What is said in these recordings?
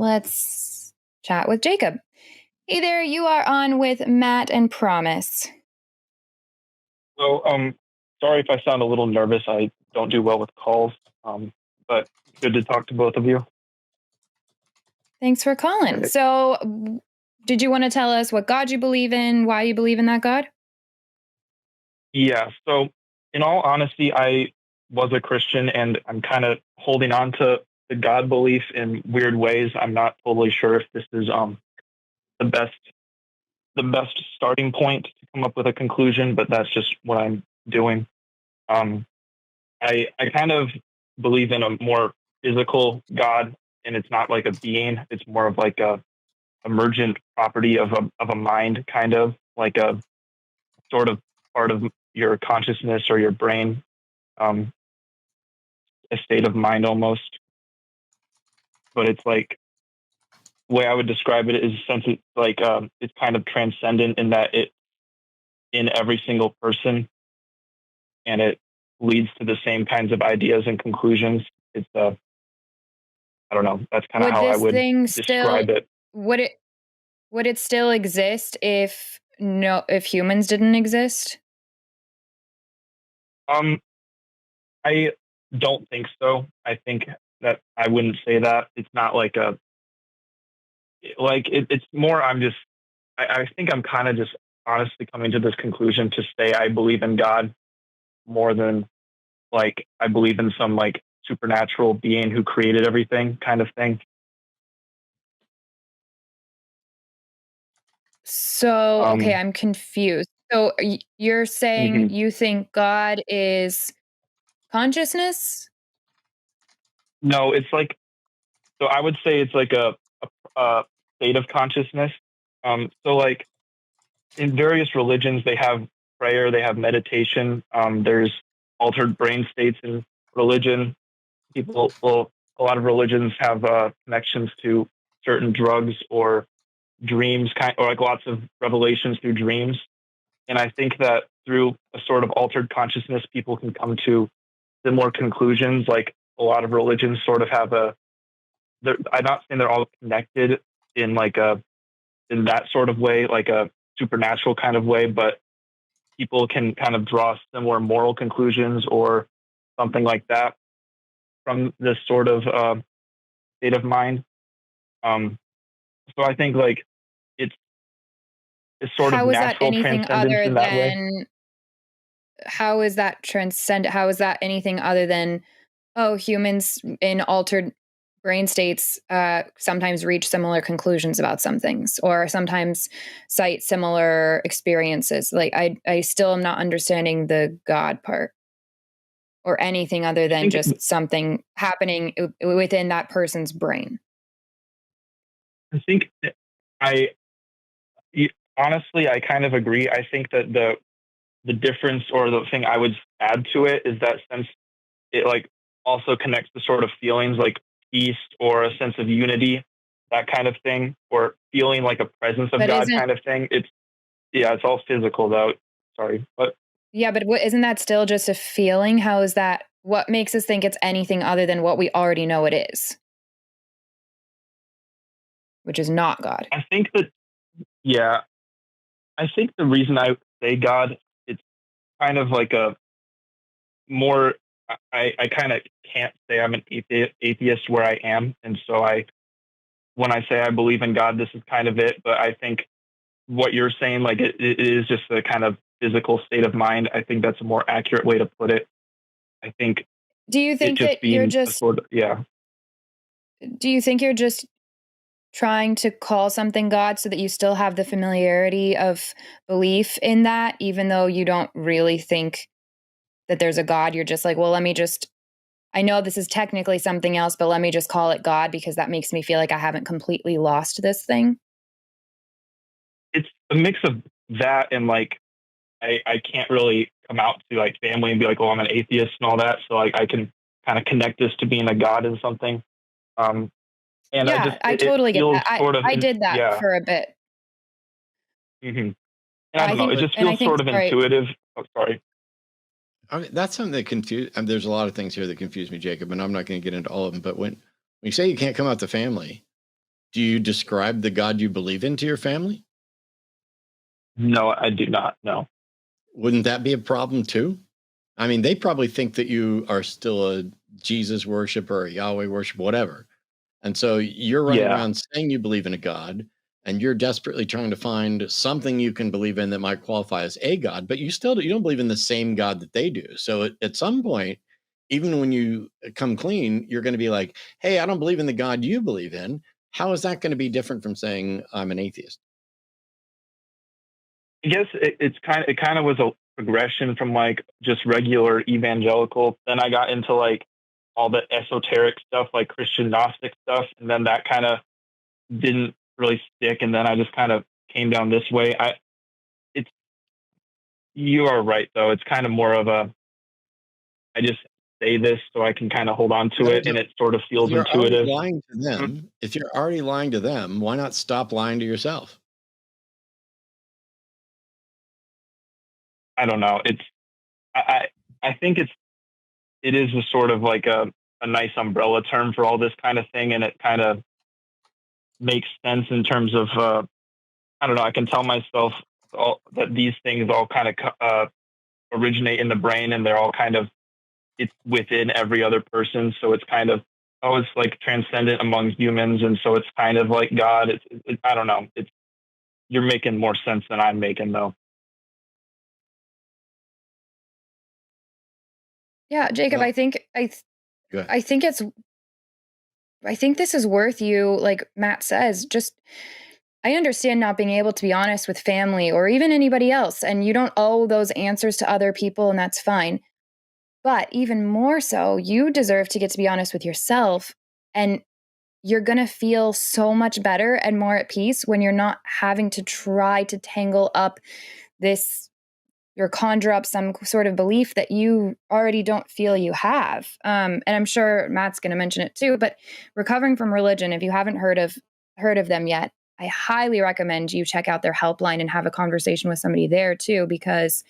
let's chat with Jacob. Hey there, you are on with Matt and Promise. So, sorry if I sound a little nervous. I don't do well with calls, but good to talk to both of you. Thanks for calling. Right. So, did you want to tell us what God you believe in, why you believe in that God? Yeah. So, in all honesty, I was a Christian, and I'm kind of holding on to the God belief in weird ways. I'm not totally sure if this is the best the best starting point to come up with a conclusion, but that's just what I'm doing. Um, I kind of believe in a more physical God, and it's not like a being. It's more of like a emergent property of a mind, kind of like a sort of part of your consciousness or your brain, um, a state of mind almost. But it's like the way I would describe it is since it's like it's kind of transcendent in that it in every single person, and it leads to the same kinds of ideas and conclusions. It's I don't know. That's kind of Would how I this would thing still describe it. would it would it still exist if humans didn't exist? Um, I don't think so. I think that I wouldn't say that. It's not like a it's more. I think I'm kind of just honestly coming to this conclusion to say I believe in God more than like I believe in some like supernatural being who created everything kind of thing. So, okay, Um, I'm confused. So, you're saying mhm. you think God is consciousness? No, it's like so. I would say it's like a state of consciousness. So like in various religions, they have prayer, they have meditation. There's altered brain states in religion. A lot of religions have connections to certain drugs or dreams, or like lots of revelations through dreams. And I think that through a sort of altered consciousness, people can come to similar conclusions. Like a lot of religions sort of have I'm not saying they're all connected in like in that sort of way, like a supernatural kind of way, but people can kind of draw similar moral conclusions or something like that from this sort of state of mind. Um, so I think like it's it's sort of How is that natural anything transcendence other in that way. than how is that how is that anything other than, oh, humans in altered brain states sometimes reach similar conclusions about some things or sometimes cite similar experiences? Like I still am not understanding the God part or anything other I than think just something happening within that person's brain. I think I honestly I kind of agree. I think that the difference or the thing I would add to it is that since it like also connects to sort of feelings like peace or a sense of unity, that kind of thing, or feeling like a presence of But God isn't kind of thing. It's all physical though. Sorry, but Yeah, but isn't that still just a feeling? How is that? What makes us think it's anything other than what we already know it is, which is not God? I think that yeah, I think the reason I say God, it's kind of like a more. I kind of can't say I'm an atheist where I am, and so I when I say I believe in God, this is kind of it. But I think what you're saying, like it is just a kind of physical state of mind. I think that's a more accurate way to put it. I think Do you it think just that you're being a just sort of yeah. do you think you're just trying to call something God so that you still have the familiarity of belief in that, even though you don't really think that there's a God? You're just like, well, I know this is technically something else, but let me just call it God because that makes me feel like I haven't completely lost this thing. It's a mix of that and like I can't really come out to like family and be like, oh, I'm an atheist and all that. So like I can kind of connect this to being a god and something. Um, and Yeah, I it totally get feels that. I sort of I did that yeah. for a bit. hmm And I don't know. It just I feels think sort of sorry. intuitive. Oh, sorry. I mean, that's something that confuse. I mean, there's a lot of things here that confuse me, Jacob, and I'm not going to get into all of them. But when you say you can't come out to family, Do you describe the God you believe in to your family? No, I do not. No. Wouldn't that be a problem too? I mean, they probably think that you are still a Jesus worshiper, a Yahweh worshiper, whatever. And so you're running Yeah. around saying you believe in a God, and you're desperately trying to find something you can believe in that might qualify as a God, but you don't believe in the same God that they do. So at some point, even when you come clean, you're going to be like, "Hey, I don't believe in the God you believe in." How is that going to be different from saying I'm an atheist? I guess it kind of was a progression from like just regular evangelical. Then I got into like all the esoteric stuff, like Christian Gnostic stuff, and then that kind of didn't really stick. And then I just kind of came down this way. It's You are right though. It's kind of more of a I just say this so I can kind of hold on to No, it, and it sort of if feels you're already intuitive. lying to Mhm. them, if you're already lying to them, why not stop lying to yourself? I don't know. I think it is a sort of like a nice umbrella term for all this kind of thing, and it kind of makes sense in terms of I don't know. I can tell myself that these things all kind of originate in the brain, and they're all kind of it's within every other person. So it's kind of it's like transcendent among humans, and so it's kind of like God. I don't know. It's You're making more sense than I'm making though. Yeah, Jacob, Well, go ahead. I think it's I think this is worth you, like Matt says, just I understand not being able to be honest with family or even anybody else, and you don't owe those answers to other people, and that's fine. But even more so, you deserve to get to be honest with yourself, and you're going to feel so much better and more at peace when you're not having to try to tangle up this or conjure up some sort of belief that you already don't feel you have. And I'm sure Matt's going to mention it too. But recovering from religion, if you haven't heard of them yet, I highly recommend you check out their helpline and have a conversation with somebody there too, because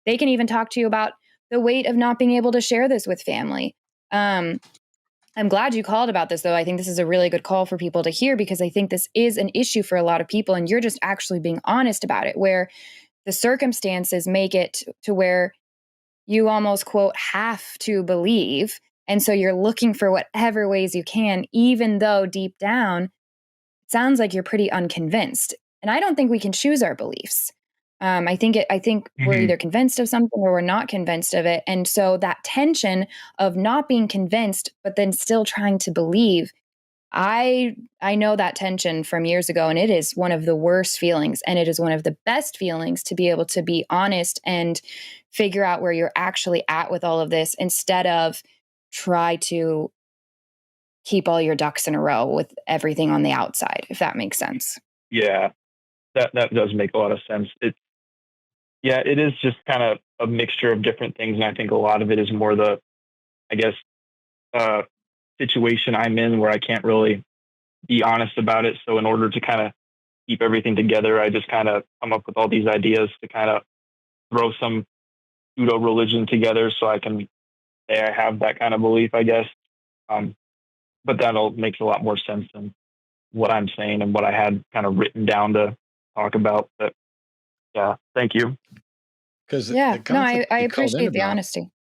they can even talk to you about the weight of not being able to share this with family. Um, I'm glad you called about this, though. I think this is a really good call for people to hear because I think this is an issue for a lot of people, and you're just actually being honest about it, where the circumstances make it to where you almost quote have to believe. And so you're looking for whatever ways you can, even though deep down, it sounds like you're pretty unconvinced. And I don't think we can choose our beliefs. I think we're Hmm. either convinced of something or we're not convinced of it. And so that tension of not being convinced, but then still trying to believe, I know that tension from years ago, and it is one of the worst feelings, and it is one of the best feelings to be able to be honest and figure out where you're actually at with all of this instead of try to keep all your ducks in a row with everything on the outside, if that makes sense. Yeah, that does make a lot of sense. It is just kind of a mixture of different things, and I think a lot of it is more the I guess uh, situation I'm in where I can't really be honest about it. So in order to kind of keep everything together, I just kind of come up with all these ideas to kind of throw some pseudo religion together so I can say I have that kind of belief, I guess. Um, but that all makes a lot more sense than what I'm saying and what I had kind of written down to talk about. But yeah, thank you. Because the Yeah. No, concept I you called in appreciate the about, honesty.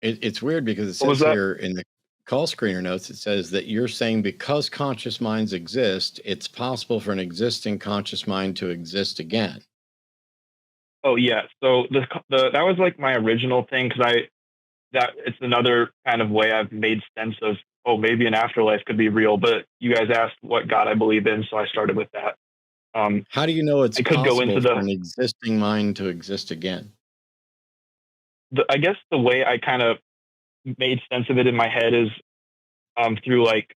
it's weird because it What was says that? here in the call screener notes, it says that you're saying because conscious minds exist, it's possible for an existing conscious mind to exist again. Oh yeah. So the that was like my original thing because I that it's another kind of way I've made sense of maybe an afterlife could be real. But you guys asked what God I believe in, so I started with that. Um, How do you know it's I could go into possible for an existing mind to exist again? I guess the way I kind of made sense of it in my head is through like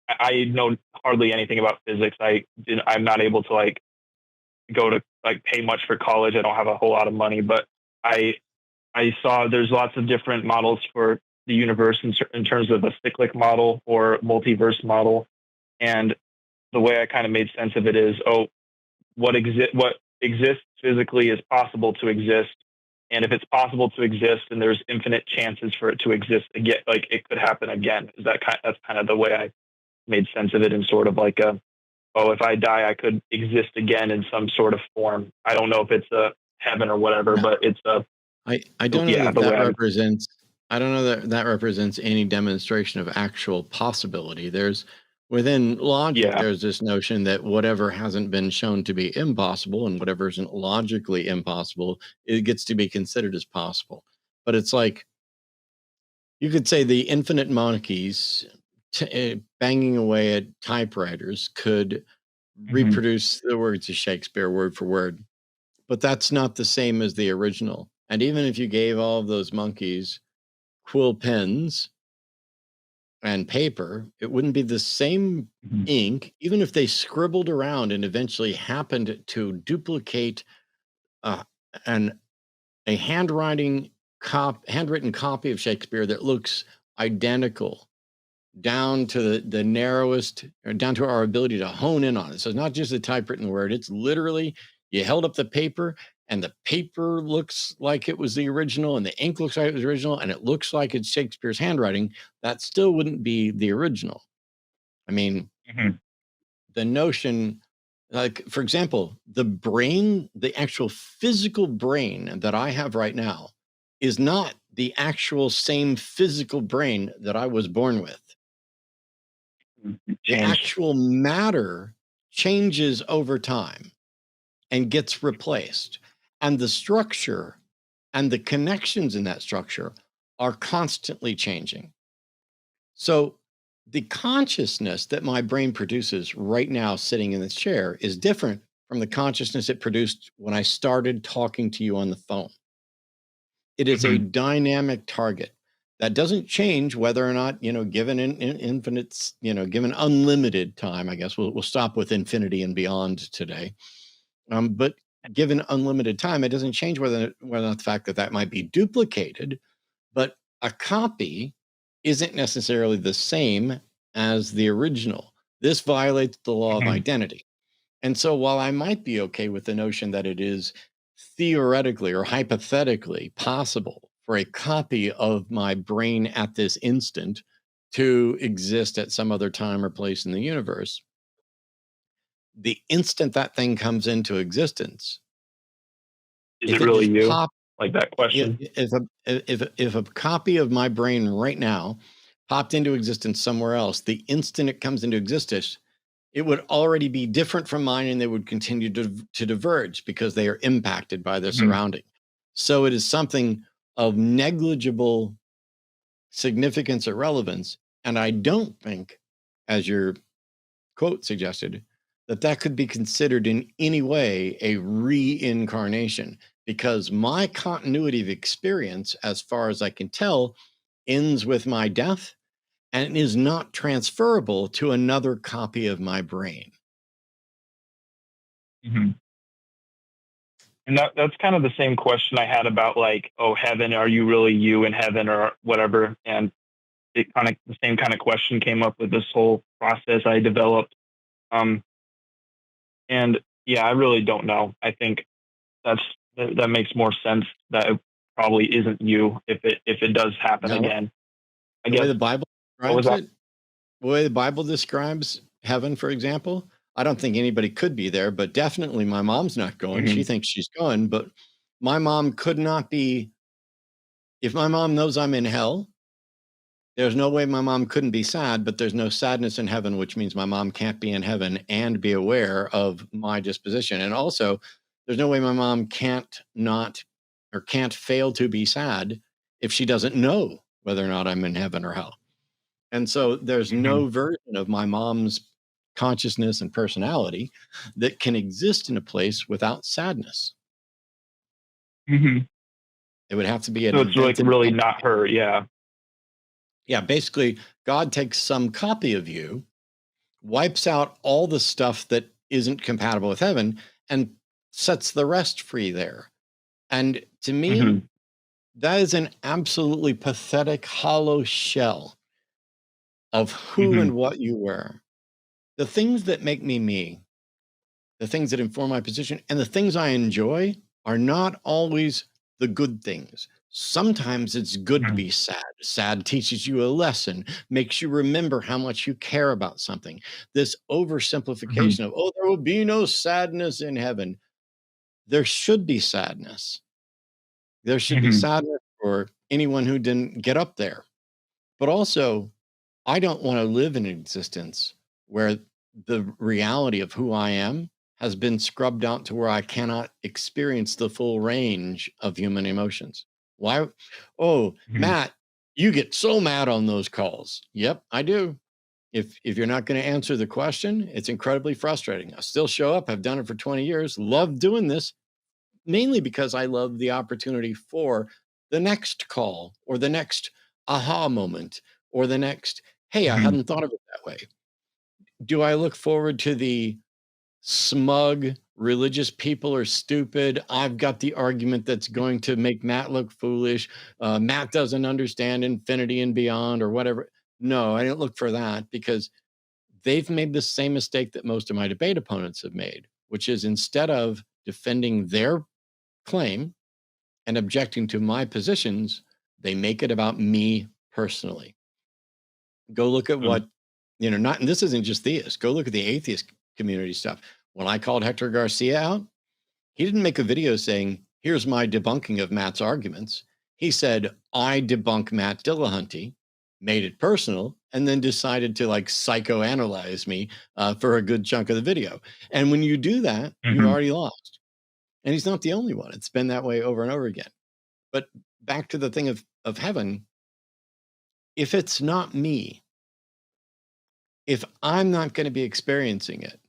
I know hardly anything about physics. I'm not able to like go to like pay much for college. I don't have a whole lot of money, but I I saw there's lots of different models for the universe in terms of a cyclic model or multiverse model. And the way I kind of made sense of it is, what exists physically is possible to exist. And if it's possible to exist, then there's infinite chances for it to exist again. Like it could happen again. That's kind of the way I made sense of it in sort of like a, oh, if I die, I could exist again in some sort of form. I don't know if it's a heaven or whatever, Yeah. but it's a, I don't know yeah, that the way that I would. represents I don't know that that represents any demonstration of actual possibility. There's within logic, Yeah. there's this notion that whatever hasn't been shown to be impossible and whatever isn't logically impossible, it gets to be considered as possible. But it's like you could say the infinite monarchies banging away at typewriters could Hmm. reproduce the words of Shakespeare word for word, but that's not the same as the original. And even if you gave all of those monkeys quill pens and paper, it wouldn't be the same Hmm. ink, even if they scribbled around and eventually happened to duplicate uh, an a handwritten copy of Shakespeare that looks identical down to the narrowest, or down to our ability to hone in on it. So it's not just a typewritten word, it's literally you held up the paper and the paper looks like it was the original and the ink looks like it was original and it looks like it's Shakespeare's handwriting. That still wouldn't be the original. I mean, Hmm. the notion, like, for example, the brain, the actual physical brain that I have right now is not the actual same physical brain that I was born with. The Changed. actual matter changes over time and gets replaced. And the structure and the connections in that structure are constantly changing. So the consciousness that my brain produces right now, sitting in this chair, is different from the consciousness it produced when I started talking to you on the phone. It is a Hmm. dynamic target that doesn't change whether or not, given in infinite, given unlimited time. I guess we'll stop with infinity and beyond today. But given unlimited time, it doesn't change whether or not the fact that that might be duplicated, but a copy isn't necessarily the same as the original. This violates the law of Hmm. identity. And so while I might be okay with the notion that it is theoretically or hypothetically possible for a copy of my brain at this instant to exist at some other time or place in the universe, the instant that thing comes into existence, Is if it it really just you? pops, Like that question. if a copy of my brain right now popped into existence somewhere else, the instant it comes into existence, it would already be different from mine and they would continue to diverge because they are impacted by their Hmm. surrounding. So it is something of negligible significance or relevance. And I don't think, as your quote suggested, that that could be considered in any way a reincarnation because my continuity of experience, as far as I can tell, ends with my death and is not transferable to another copy of my brain. Hmm. And that's kind of the same question I had about like, oh, heaven, are you really you in heaven or whatever? And it kind of the same kind of question came up with this whole process I developed. Um, and yeah, I really don't know. I think that's that makes more sense that it probably isn't you if it does happen Now, again. I the way guess the Bible what was describes that? it, the way the Bible describes heaven, for example, I don't think anybody could be there, but definitely my mom's not going. She Hmm. thinks she's going, but my mom could not be. If my mom knows I'm in hell, there's no way my mom couldn't be sad, but there's no sadness in heaven, which means my mom can't be in heaven and be aware of my disposition. And also, there's no way my mom can't not or can't fail to be sad if she doesn't know whether or not I'm in heaven or hell. And so there's Hmm. no version of my mom's consciousness and personality that can exist in a place without sadness. Hmm. It would have to be an So it's like invented really not entity. her. Yeah. Yeah, basically, God takes some copy of you, wipes out all the stuff that isn't compatible with heaven, and sets the rest free there. And to me, Hmm. that is an absolutely pathetic, hollow shell of who Hmm. and what you were. The things that make me me, the things that inform my position, and the things I enjoy are not always the good things. Sometimes it's good to Mhm. be sad. Sad teaches you a lesson, makes you remember how much you care about something. This Mhm. oversimplification of, oh, there will be no sadness in heaven. There should be sadness. There should be Mhm. sadness for anyone who didn't get up there. But also, I don't want to live in an existence where the reality of who I am has been scrubbed out to where I cannot experience the full range of human emotions. Why? Oh, Mhm. Matt, you get so mad on those calls. Yep, I do. If you're not going to answer the question, it's incredibly frustrating. I still show up. I've done it for 20 years. Love doing this, mainly because I love the opportunity for the next call or the next aha moment or the next, hey, I Mhm. hadn't thought of it that way. Do I look forward to the smug religious people are stupid? I've got the argument that's going to make Matt look foolish. Matt doesn't understand infinity and beyond or whatever. No, I didn't look for that because they've made the same mistake that most of my debate opponents have made, which is instead of defending their claim and objecting to my positions, they make it about me personally. Go look at Mhm. what, not, and this isn't just theists, go look at the atheist community stuff. When I called Hector Garcia out, he didn't make a video saying, here's my debunking of Matt's arguments. He said, I debunk Matt Dillahunty, made it personal, and then decided to like psychoanalyze me for a good chunk of the video. And when you do that, you've Mhm. already lost. And he's not the only one. It's been that way over and over again. But back to the thing of heaven, if it's not me, if I'm not going to be experiencing it,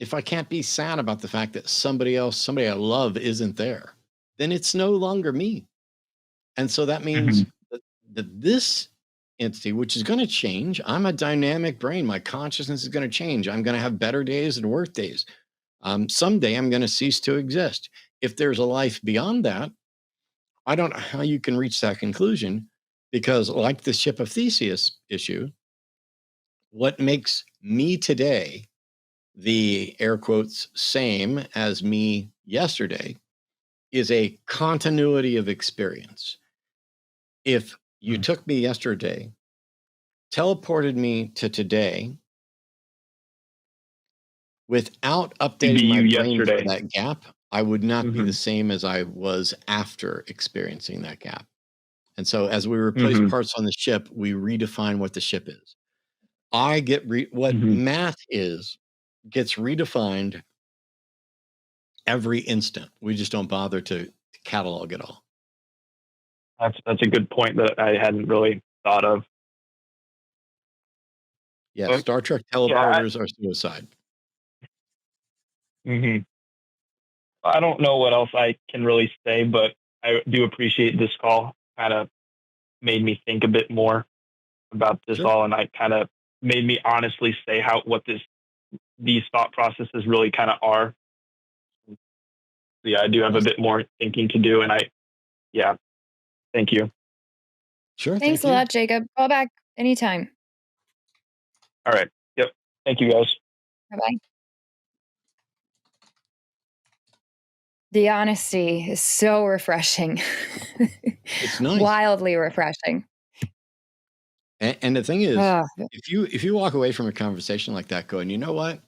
if I can't be sad about the fact that somebody else, somebody I love isn't there, then it's no longer me. And so that means Mhm. that this entity, which is going to change, I'm a dynamic brain. My consciousness is going to change. I'm going to have better days and worse days. Someday I'm going to cease to exist. If there's a life beyond that, I don't know how you can reach that conclusion because, like the ship of Theseus issue, what makes me today the air quotes same as me yesterday is a continuity of experience. If you Mhm. took me yesterday, teleported me to today without You'd be updating my you brain for yesterday. that gap, I would not be the Mhm. same as I was after experiencing that gap. And so as we replace Mhm. parts on the ship, we redefine what the ship is. I get what Mhm. math is gets redefined every instant. We just don't bother to catalog it all. That's a good point that I hadn't really thought of. Yeah, But Star Trek yeah, teleporters are suicide. mhm. I don't know what else I can really say, but I do appreciate this call. Kind of made me think a bit more about this Sure. all, and I kind of made me honestly say how what these thought processes really kind of are. Yeah, I do have a Awesome. bit more thinking to do, and yeah, thank you. Sure. Thanks Thank a you. lot, Jacob. Call back anytime. All right. Yep. Thank you, guys. Bye-bye. The honesty is so refreshing. It's nice. Wildly refreshing. And the thing is, Ah, if you walk away from a conversation like that going, you know what?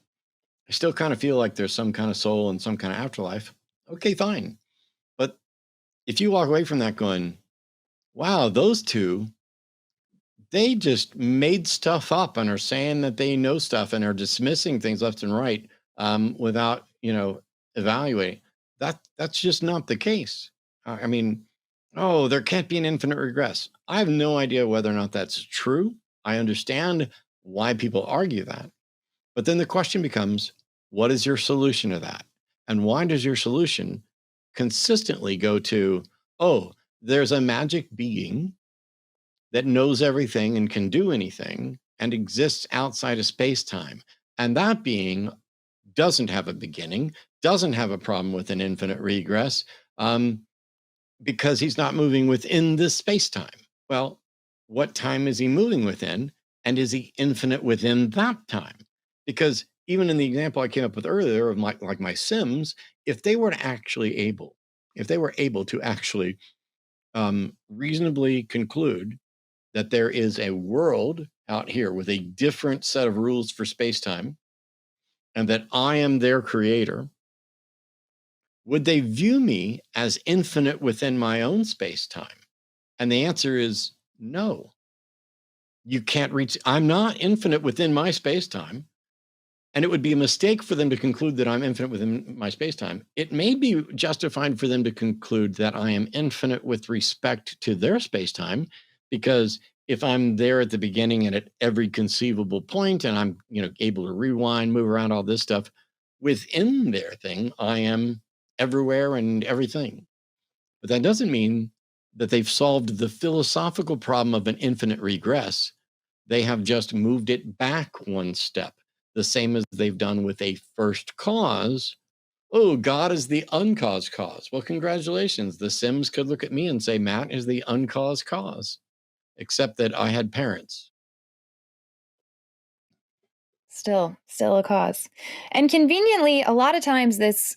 I still kind of feel like there's some kind of soul and some kind of afterlife. Okay, fine. But if you walk away from that going, wow, those two, they just made stuff up and are saying that they know stuff and are dismissing things left and right without, evaluating. That's just not the case. I mean, oh, there can't be an infinite regress. I have no idea whether or not that's true. I understand why people argue that. But then the question becomes, what is your solution to that? And why does your solution consistently go to, oh, there's a magic being that knows everything and can do anything and exists outside of space time. And that being doesn't have a beginning, doesn't have a problem with an infinite regress um, because he's not moving within this space time. Well, what time is he moving within? And is he infinite within that time? Because even in the example I came up with earlier of my Sims, if they were able to actually reasonably conclude that there is a world out here with a different set of rules for space-time, and that I am their creator, would they view me as infinite within my own space-time? And the answer is no. You can't reach, I'm not infinite within my space-time. And it would be a mistake for them to conclude that I'm infinite within my space-time. It may be justified for them to conclude that I am infinite with respect to their space-time, because if I'm there at the beginning and at every conceivable point, and I'm able to rewind, move around, all this stuff, within their thing, I am everywhere and everything. But that doesn't mean that they've solved the philosophical problem of an infinite regress. They have just moved it back one step, the same as they've done with a first cause. Oh, God is the uncaused cause. Well, congratulations. The Sims could look at me and say, Matt is the uncaused cause, except that I had parents. Still a cause. And conveniently, a lot of times this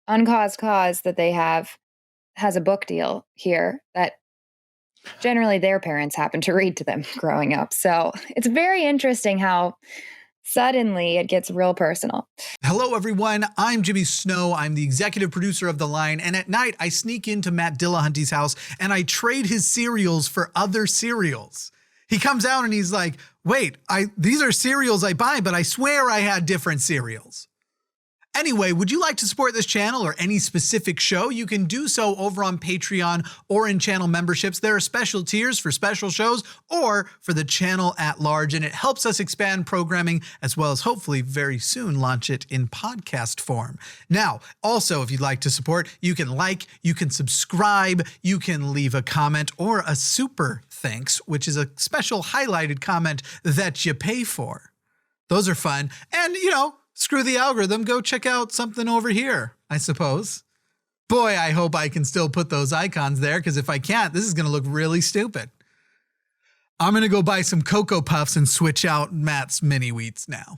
uncaused cause that they have has a book deal here that generally their parents happen to read to them growing up. So it's very interesting how suddenly it gets real personal. Hello, everyone. I'm Jimmy Snow. I'm the executive producer of The Line. And at night, I sneak into Matt Dillahunty's house and I trade his cereals for other cereals. He comes out and he's like, wait, these are cereals I buy, but I swear I had different cereals. Anyway, would you like to support this channel or any specific show? You can do so over on Patreon or in channel memberships. There are special tiers for special shows or for the channel at large, and it helps us expand programming as well as hopefully very soon launch it in podcast form. Now, also, if you'd like to support, you can like, you can subscribe, you can leave a comment or a super thanks, which is a special highlighted comment that you pay for. Those are fun. And, screw the algorithm, go check out something over here, I suppose. Boy, I hope I can still put those icons there, because if I can't, this is going to look really stupid. I'm going to go buy some Cocoa Puffs and switch out Matt's mini wheats now.